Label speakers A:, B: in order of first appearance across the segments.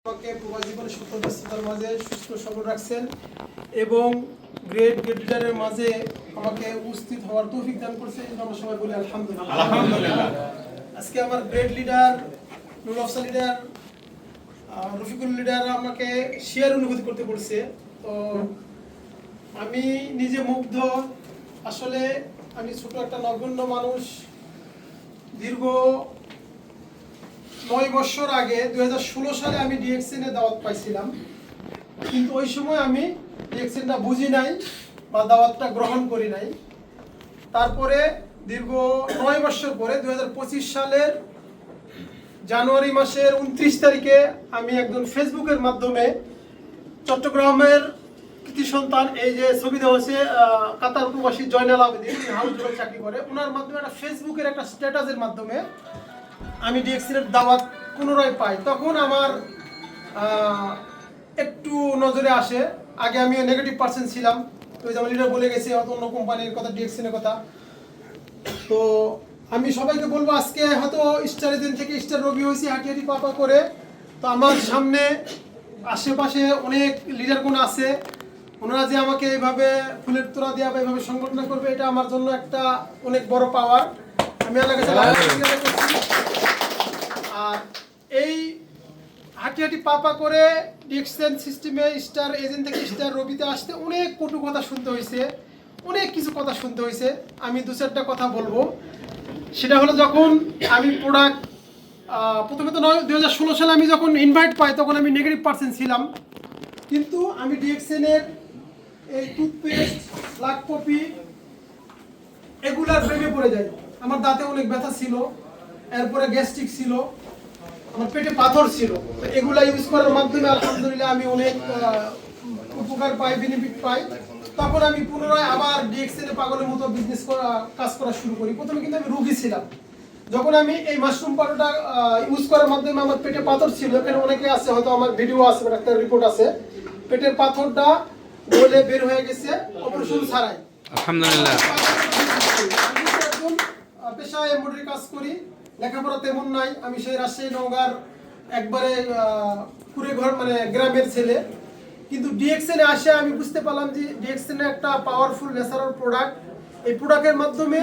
A: আমাকে প্রবাস জীবনে সুস্থ ব্যস্ততার মাঝে সুস্থ সবল রাখছেন এবং গ্রেট লিডারের মাঝে আমাকে উপস্থিত হওয়ার তৌফিক দান করছে। আমরা সবাই বলি আলহামদুলিল্লাহ। আলহামদুলিল্লাহ। আজকে আমার great leader Nurul Afsar leader, Rafiqul leader আমাকে শেয়ার অনুভূতি করতে বলছে। তো আমি নিজে মুগ্ধ। আসলে আমি ছোট একটা নগণ্য মানুষ। দীর্ঘ 9 বছর আগে 2016 সালে আমি ডিএক্সএন এ দাওয়াত পাইছিলাম, কিন্তু ওই সময় আমি ডিএক্সএনটা বুঝি নাই বা দাওয়াতটা গ্রহণ করি নাই। তারপরে দীর্ঘ 9 বছর পরে 2025 সালের জানুয়ারি মাসের 29 তারিখে আমি একজন ফেসবুকের মাধ্যমে চট্টগ্রামের কৃতি সন্তান, এই যে ছবি দেওয়া আছে কাতার প্রবাসী জয়নাল আবেদিন, হাউস জোড়ে চাকরি করে, ওনার মাধ্যমে একটা ফেসবুকের একটা স্ট্যাটাসের মাধ্যমে আমি ডিএক্সএন এর দাওয়াত পুনরায় পাই। তখন আমার একটু নজরে আসে। আগে আমি নেগেটিভ পার্সেন্ট ছিলাম, তো যেমন লিডার বলে গেছে অন্য কোম্পানির কথা, ডিএক্সএন এর কথা। তো আমি সবাইকে বলবো, আজকে হয়তো স্টারের দিন থেকে স্টার রবি হয়েছি হাঁটি পাপা করে। তো আমার সামনে আশেপাশে অনেক লিডারগুণ আছে, ওনারা যে আমাকে এইভাবে ফুলের তোড়া দেওয়া বা এইভাবে সংগঠন করবে, এটা আমার জন্য একটা অনেক বড় পাওয়ার। আমি আল্লাহর কাছে আর এই হাঁটি পাপা করে ডিএক্সএন সিস্টেমে স্টার এজেন্ট থেকে স্টার রবিতে আসতে অনেক কটু কথা শুনতে হয়েছে, অনেক কিছু কথা শুনতে হয়েছে। আমি 2-4টা কথা বলবো। সেটা হলো, যখন আমি প্রোডাক্ট প্রথমে তো 2016 সালে আমি যখন ইনভাইট পাই, তখন আমি নেগেটিভ পার্সেন্ট ছিলাম, কিন্তু আমি ডিএক্সএন এর এই টুথপেস্ট, ব্ল্যাক কপি এগুলার প্রেমে পড়ে যাই। আমার দাঁতে অনেক ব্যথা ছিল, এরপরে গ্যাস্ট্রিক ছিল, আমার পেটে পাথর ছিল। এগুলা ইউজ করার মাধ্যমে আলহামদুলিল্লাহ আমি অনেক উপকার পাই, বেনিফিট পাই। তখন আমি পুনরায় আবার ডিএক্সএন এ পাগলের মতো বিজনেস কাজ করা শুরু করি। প্রথমে কিন্তু আমি রোগী ছিলাম। যখন আমি এই মাশরুম পাউডারটা ইউজ করার মাধ্যমে আমার পেটে পাথর ছিল, এখানে অনেকে আছে, হয়তো আমার ভিডিও আছে, একটা রিপোর্ট আছে, পেটের পাথরটা গলে বের হয়ে গেছে অপারেশন ছাড়াই, আলহামদুলিল্লাহ। একজন পেশায় এমব্রয়ডারি কাজ করি, লেখাপড়া তেমন নাই। আমি সেই রাজশাহী নওগাঁর একবারে কুড়ে ঘর, মানে গ্রামের ছেলে। কিন্তু ডিএক্সএন এ আসে আমি বুঝতে পারলাম যে ডিএক্সএন একটা পাওয়ারফুল ন্যাচারাল প্রোডাক্ট। এই প্রোডাক্টের মাধ্যমে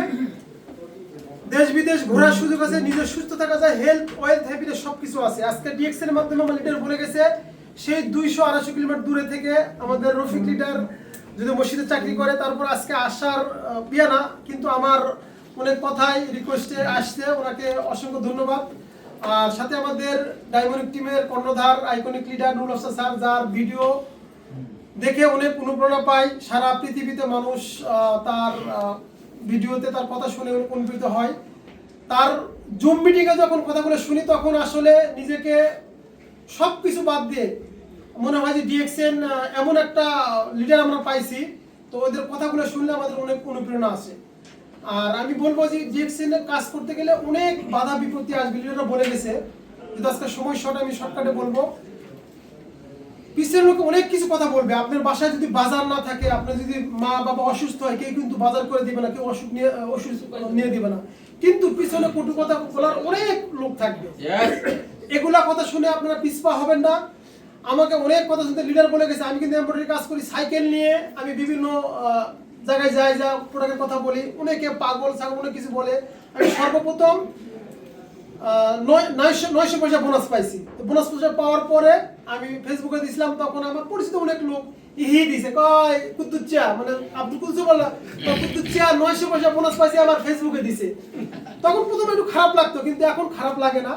A: দেশ বিদেশ ঘোরার সুযোগ আছে, নিজের সুস্থ থাকা যায়, হেলথ, ওয়েলথ, হ্যাপিনেস সবকিছু আছে। আজকে ডিএক্সএন এর মাধ্যমে আমার লিডার বলে গেছে, সেই 200-250 কিলোমিটার দূরে থেকে আমাদের রফিক লিডার যদি মসজিদে চাকরি করে, তারপর আজকে আসার বিয়া না, কিন্তু আমার অনেক কথাই রিকোয়েস্টে আসছে, ওনাকে অসংখ্য ধন্যবাদ। আর সাথে আমাদের ডায়মন্ড টিমের কর্ণধার iconic leader Nurul Afsar sir, যার ভিডিও দেখে অনেক অনুপ্রেরণা পাই। সারা পৃথিবীতে মানুষ তার ভিডিওতে তার কথা শুনে অনুপ্রাণিত হয়। তার জুম মিটিংয়ে যখন কথাগুলো শুনি, তখন আসলে নিজেকে সব কিছু বাদ দিয়ে মনে হয় যে ডিএক্সএন এমন একটা লিডার আমরা পাইছি। তো ওদের কথাগুলো শুনলে আমাদের অনেক অনুপ্রেরণা আসে। আর আমি বলবো যে ডিএক্সএন এর কাজ করতে গেলে অনেক বাধা বিপত্তি আসবে, লিডাররা বলে গেছে। কিন্তু আজকে সময় শর্ট, আমি শর্টকাটে বলবো। পিছের লোকে অনেক কিছু কথা বলবে। আপনার বাসায় যদি বাজার না থাকে, আপনার যদি মা বাবা অসুস্থ হয়, কেউ কিন্তু বাজার করে দিবে না, কেউ ওষুধ নিয়ে দিবে না, কিন্তু পিছনে কটু কথা বলার অনেক লোক থাকবে। এগুলা কথা শুনে আপনারা পিছপা হবেন না। আমাকে অনেক কথা শুনতে লিডার বলে গেছে। আমি কিন্তু এমব্রয়ডারি কাজ করি, সাইকেল নিয়ে আমি বিভিন্ন জায়গায় যাই, যা প্রোডাক্টের কথা বলি, অনেকে পাগল ছাগল অনেক কিছু বলে। আমি সর্বপ্রথম 900 পয়সা বোনাস পাইছি। বোনাস পয়সা পাওয়ার পরে আমি ফেসবুকে দিয়েছিলাম, তখন আমার পরিচিত অনেক লোক দিছে, কয় কুদ্দুচ্চা, মানে আব্দুল কুদ্দু বললা, কুদ্দুচ্চা 900 পয়সা বোনাস পাইছি, আমার ফেসবুকে দিছে। তখন প্রথমে একটু খারাপ লাগতো, কিন্তু এখন খারাপ লাগে না।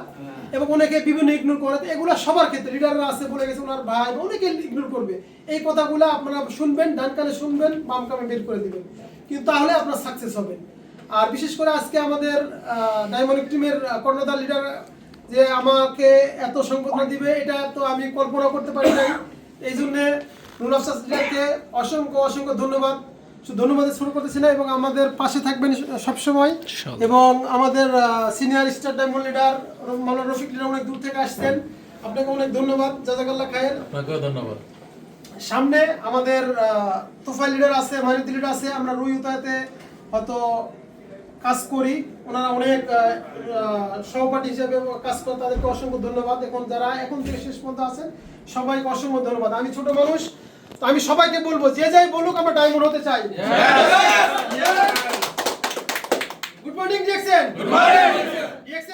A: এবং অনেকে বিভিন্ন ইগনোর করে। এগুলো সবার ক্ষেত্রে, লিডাররা আছে বলে গেছে, ওনার ভাই অনেকে ইগনোর করবে। এই কথাগুলো আপনারা শুনবেন, ডান কানে শুনবেন, বাম কানে বের করে দিবেন, কিন্তু তাহলে আপনার সাকসেস হবেন। আর বিশেষ করে আজকে আমাদের ডায়মন্ড টিমের কর্ণধার লিডার যে আমাকে এত সংবর্ধনা দিবে, এটা তো আমি কল্পনা করতে পারি নাই। এই জন্যে নুরুল আফসার লিডারকে অসংখ্য ধন্যবাদ। ধন্যবাদ শুরু করতেছি না, এবং আমাদের পাশে থাকবেন সবসময়। এবং আমাদের সিনিয়র স্টার ডায়মন্ড লিডার মাওলানা রফিক লিডার অনেক দূর থেকে আসছেন, আপনাকে অনেক ধন্যবাদ, জাযাকাল্লাহ খায়ের।
B: আপনাকেও ধন্যবাদ।
A: সামনে আমাদের তোফাইল লিডার আছে, মাহিনুদ্দিন লিডার আছে। আমরা রুই উতায়াতে হয়তো কাজ করি, ওনারা অনেক সহপাঠী হিসেবে কাজ করে, তাদেরকে অসংখ্য ধন্যবাদ। এখন যারা এখন থেকে শেষ পর্যন্ত আছেন সবাইকে অসংখ্য ধন্যবাদ। আমি ছোট মানুষ, তো আমি সবাইকে বলবো যে যাই বলুক আমরা ডায়মন্ড হতে চাই। Good morning DXN.